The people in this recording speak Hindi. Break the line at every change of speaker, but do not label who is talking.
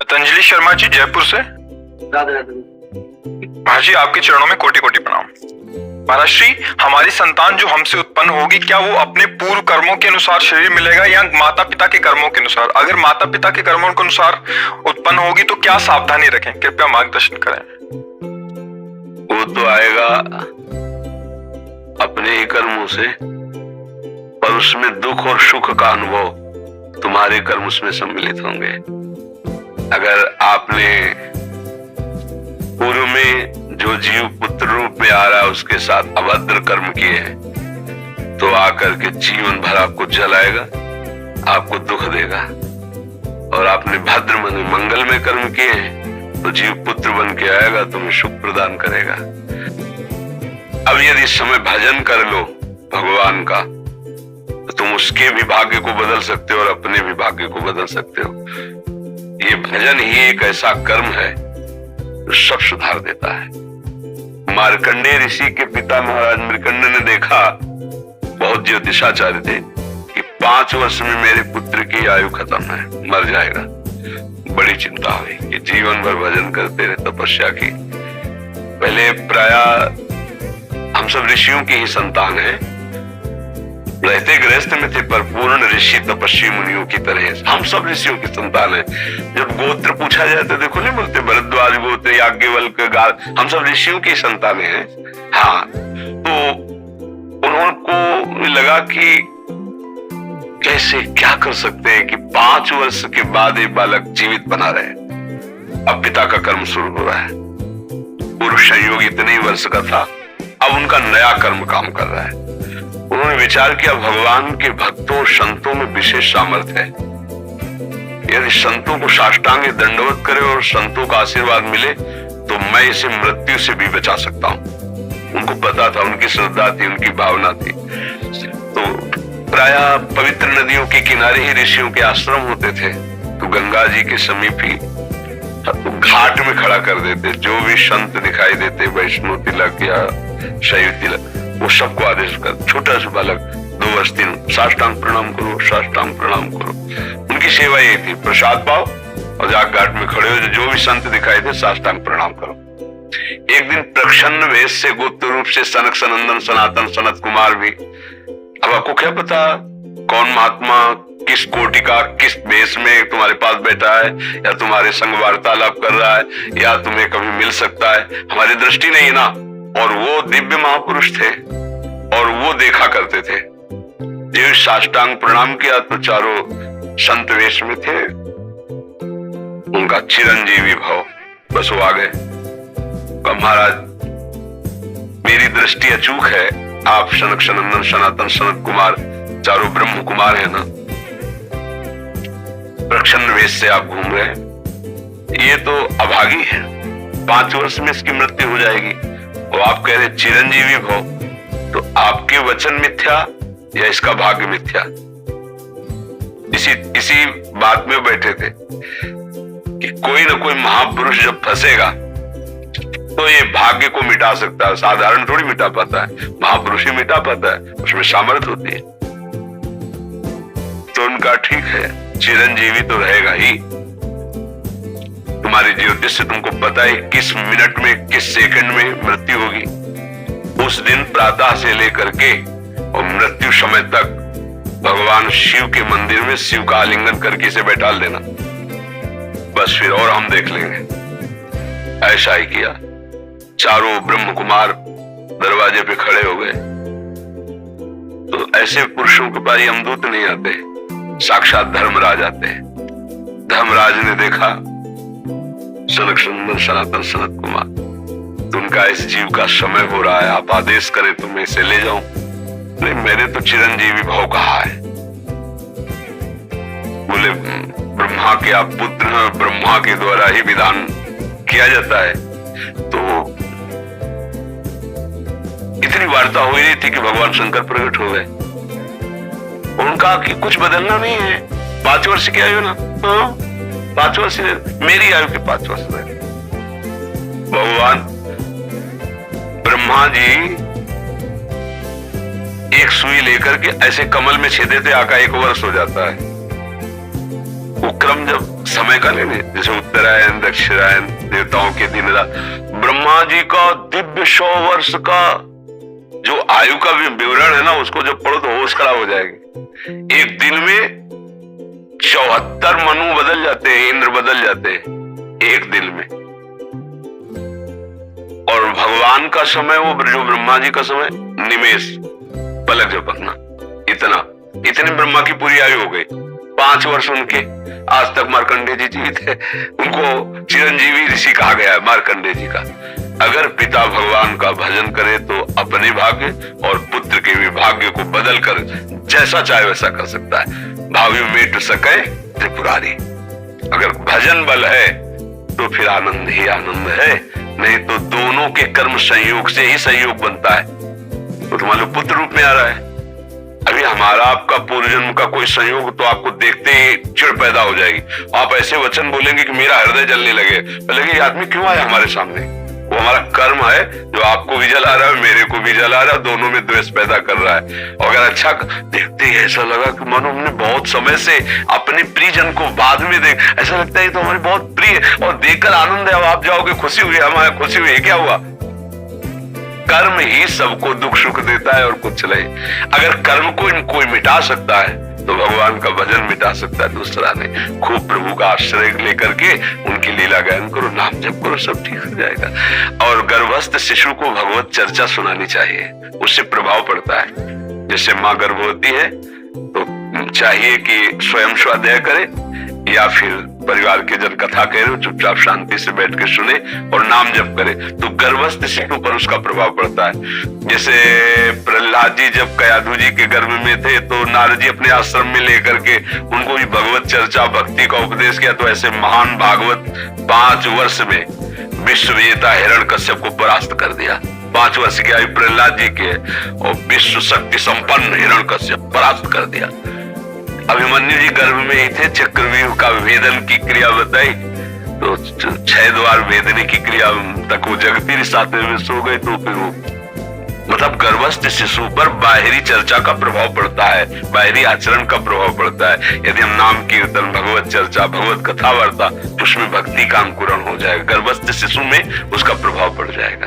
पतंजलि शर्मा जी, जयपुर से।
राधे राधे।
महाराज जी, आपके चरणों में कोटि कोटि प्रणाम। महाराज श्री, हमारी संतान जो हमसे उत्पन्न होगी, क्या वो अपने पूर्व कर्मों के अनुसार शरीर मिलेगा या माता पिता के कर्मों के अनुसार? अगर माता पिता के कर्मों के अनुसार उत्पन्न होगी तो क्या सावधानी रखें? कृपया मार्गदर्शन करें।
वो तो आएगा अपने ही कर्मों से, पर उसमें दुख और सुख का अनुभव तुम्हारे कर्म उसमें सम्मिलित होंगे। अगर आपने पूर्व में जो जीव पुत्र रूप में आ रहा है उसके साथ अभद्र कर्म किए हैं, तो आकर के जीवन भर आपको जलाएगा, आपको दुख देगा। और आपने भद्र मन मंगल में कर्म किए हैं तो जीव पुत्र बन के आएगा, तुम्हें सुख प्रदान करेगा। अब यदि समय भजन कर लो भगवान का, तो तुम उसके भी भाग्य को बदल सकते हो और अपने भी भाग्य को बदल सकते हो। ये भजन ही एक ऐसा कर्म है जो सब सुधार देता है। मार्कंडेय ऋषि के पिता महाराज मृकंड ने देखा, बहुत ज्योतिषाचार्य थे, कि 5 वर्ष में मेरे पुत्र की आयु खत्म है, मर जाएगा। बड़ी चिंता हुई कि जीवन भर भजन करते रहे, तपस्या की। पहले प्रायः हम सब ऋषियों की ही संतान है, रहते गृहस्थ में थे पर पूर्ण ऋषि तपस्वी मुनियों की तरह हम सब ऋषियों की संतान है। जब गोत्र पूछा जाए तो देखो नहीं बोलते भरद्वाज गोत्र, याज्ञवल्क्य, हम सब ऋषियों की संतानें हैं। हाँ, तो उनको लगा कि कैसे क्या कर सकते हैं कि 5 वर्ष के बाद एक बालक जीवित बना रहे। अब पिता का कर्म शुरू हो रहा है। पूर्व संयोग इतने ही वर्ष का था, अब उनका नया कर्म काम कर रहा है। उन्होंने विचार किया, भगवान के भक्तों संतों में विशेष सामर्थ्य है। यदि संतों को साष्टांग दंडवत करे और संतों का आशीर्वाद मिले तो मैं इसे मृत्यु से भी बचा सकता हूं। उनको पता था, उनकी श्रद्धा थी, उनकी भावना थी। तो प्रायः पवित्र नदियों के किनारे ही ऋषियों के आश्रम होते थे, तो गंगा जी के समीप ही घाट में खड़ा कर देते। जो भी संत दिखाई देते, वैष्णव तिलक या शैव तिलक, वो सबको आदेश कर, छोटा सा बालक 2 वर्ष 3, साष्टांग प्रणाम करो, साष्टांग प्रणाम करो। उनकी सेवा ये थी, प्रसाद पाओ और जाग घाट में खड़े हो, जो भी संत दिखाई दे साष्टांग प्रणाम करो। एक दिन प्रच्छन्न वेश से गुप्त रूप से सनक सनंदन सनातन सनत कुमार भी, अब आपको क्या पता कौन महात्मा किस कोटि का किस वेश में तुम्हारे पास बैठा है, या तुम्हारे संग वार्तालाप कर रहा है, या तुम्हें कभी मिल सकता है, हमारी दृष्टि नहीं ना। और वो दिव्य महापुरुष थे और वो देखा करते थे। जो साष्टांग प्रणाम किया तो चारों संत वेश में थे, उनका चिरंजीवी भाव, बस वो आ गए। महाराज, मेरी दृष्टि अचूक है, आप सनक सनंदन सनातन सनत कुमार, चारों ब्रह्म कुमार है ना, प्रच्छन्न वेश से आप घूम रहे हैं, ये तो अभागी है, 5 वर्ष में इसकी मृत्यु हो जाएगी। वो आप कह रहे चिरंजीवी भव, तो आपके वचन मिथ्या या इसका भाग्य मिथ्या? इसी बात में बैठे थे कि कोई ना कोई महापुरुष जब फंसेगा तो ये भाग्य को मिटा सकता है, साधारण थोड़ी मिटा पाता है, महापुरुष ही मिटा पाता है, उसमें सामर्थ्य होती है। तो उनका ठीक है, चिरंजीवी तो रहेगा ही। तुम्हारी ज्योतिष से तुमको पता है किस मिनट में किस सेकंड में मृत्यु होगी। उस दिन प्रातः से लेकर के और मृत्यु समय तक भगवान शिव के मंदिर में शिव का आलिंगन करके इसे बैठा देना, बस फिर और हम देख लेंगे। ऐसा ही किया। चारों ब्रह्म कुमार दरवाजे पे खड़े हो गए। तो ऐसे पुरुषों के पास यमदूत नहीं आते, साक्षात धर्मराज आते हैं। धर्मराज ने देखा सनक सनंदन सनातन सनत कुमार, तो उनका इस जीव का समय हो रहा है, आप आदेश करें तो मैं इसे ले जाऊं। नहीं, मैंने तो चिरंजीवी भाव कहा है। बोले ब्रह्मा के आप पुत्र हैं, ब्रह्मा के द्वारा ही विधान किया जाता है। तो इतनी वार्ता हो रही थी कि भगवान शंकर प्रकट हो गए। उनका कि कुछ बदलना नहीं है, 5 वर्ष की आयु ना, 5 वर्ष, मेरी आयु के 5 वर्ष रहे। भगवान ब्रह्मा जी एक सुई लेकर के ऐसे कमल में छेदे थे, आका 1 वर्ष हो जाता है। वो क्रम जब समय का लेंगे, जैसे उत्तरायण दक्षिणायन देवताओं के दिन रात। ब्रह्मा जी का दिव्य 100 वर्ष का जो आयु का भी विवरण है ना, उसको जब पढ़ो तो होश खराब हो जाएगी। एक दिन में 74 मनु बदल जाते हैं, इंद्र बदल जाते हैं एक दिन में। और भगवान का समय, वो जो ब्रह्मा जी का समय, निमेष, पलक झपकना, इतने ब्रह्मा की पूरी आयु हो गई। 5 वर्ष उनके, आज तक मार्कंडेय जी जीवित है, उनको चिरंजीवी ऋषि कहा गया है मार्कंडेय जी का। अगर पिता भगवान का भजन करे तो अपने भाग्य और पुत्र के भी भाग्य को बदल कर जैसा चाहे वैसा कर सकता है। भावी मेट सके त्रिपुरारी। अगर भजन बल है तो फिर आनंद ही आनंद है, नहीं तो दोनों के कर्म संयोग से ही संयोग बनता है। तो तुम्हारे पुत्र रूप में आ रहा है। अभी हमारा आपका पूर्व जन्म का कोई संयोग तो आपको देखते ही चिढ़ पैदा हो जाएगी। आप ऐसे वचन बोलेंगे कि मेरा हृदय जलने लगे, लगे ये आदमी क्यों आया हमारे सामने। वो हमारा कर्म है जो आपको भी जला रहा है, मेरे को भी जला रहा है, दोनों में द्वेष पैदा कर रहा है। और अगर अच्छा देखते ही ऐसा लगा कि मानो हमने बहुत समय से अपने प्रियजन को बाद में देख, ऐसा लगता है तो हमारे बहुत प्रिय, और देखकर आनंद है, आप जाओगे खुशी हुई, हमारे खुशी हुई, क्या हुआ। कर्म ही सबको दुख सुख देता है और कुछ नहीं। अगर कर्म को कोई मिटा सकता है तो भगवान का भजन मिटा सकता है दूसरा नहीं। खूब प्रभु का आश्रय लेकर के उनकी लीला गायन करो, नाम जप करो, सब ठीक हो जाएगा। और गर्भस्थ शिशु को भगवत चर्चा सुनानी चाहिए, उससे प्रभाव पड़ता है। जैसे माँ गर्भवती है तो चाहिए कि स्वयं स्वाध्याय करे या फिर परिवार के जन कथा कह रहे हो चुपचाप शांति से बैठ के सुने और नाम जप करे, तो गर्भस्थ शिशु पर उसका प्रभाव पड़ता है। जैसे प्रहलाद जी जब कयाधु जी के गर्भ में थे तो नारद जी अपने आश्रम में लेकर के उनको भी भगवत चर्चा भक्ति का उपदेश किया। तो ऐसे महान भागवत 5 वर्ष में विश्व विजेता हिरण्यकश्यप को परास्त कर दिया। 5 वर्ष की आयु प्रहलाद जी के, और विश्व शक्ति संपन्न हिरण्यकश्यप परास्त कर दिया। अभिमन्यु जी गर्भ में ही थे, चक्रव्यूह का भेदन की क्रिया बताई तो 6 द्वार भेदने की क्रिया तक वो जगती रही, 7वें में सो गए। तो फिर वो मतलब गर्भस्थ शिशु पर बाहरी चर्चा का प्रभाव पड़ता है, बाहरी आचरण का प्रभाव पड़ता है। यदि हम नाम कीर्तन, भगवत चर्चा, भगवत कथा वार्ता, उसमें भक्ति का अंकुरण हो जाएगा, गर्भस्थ शिशु में उसका प्रभाव पड़ जाएगा।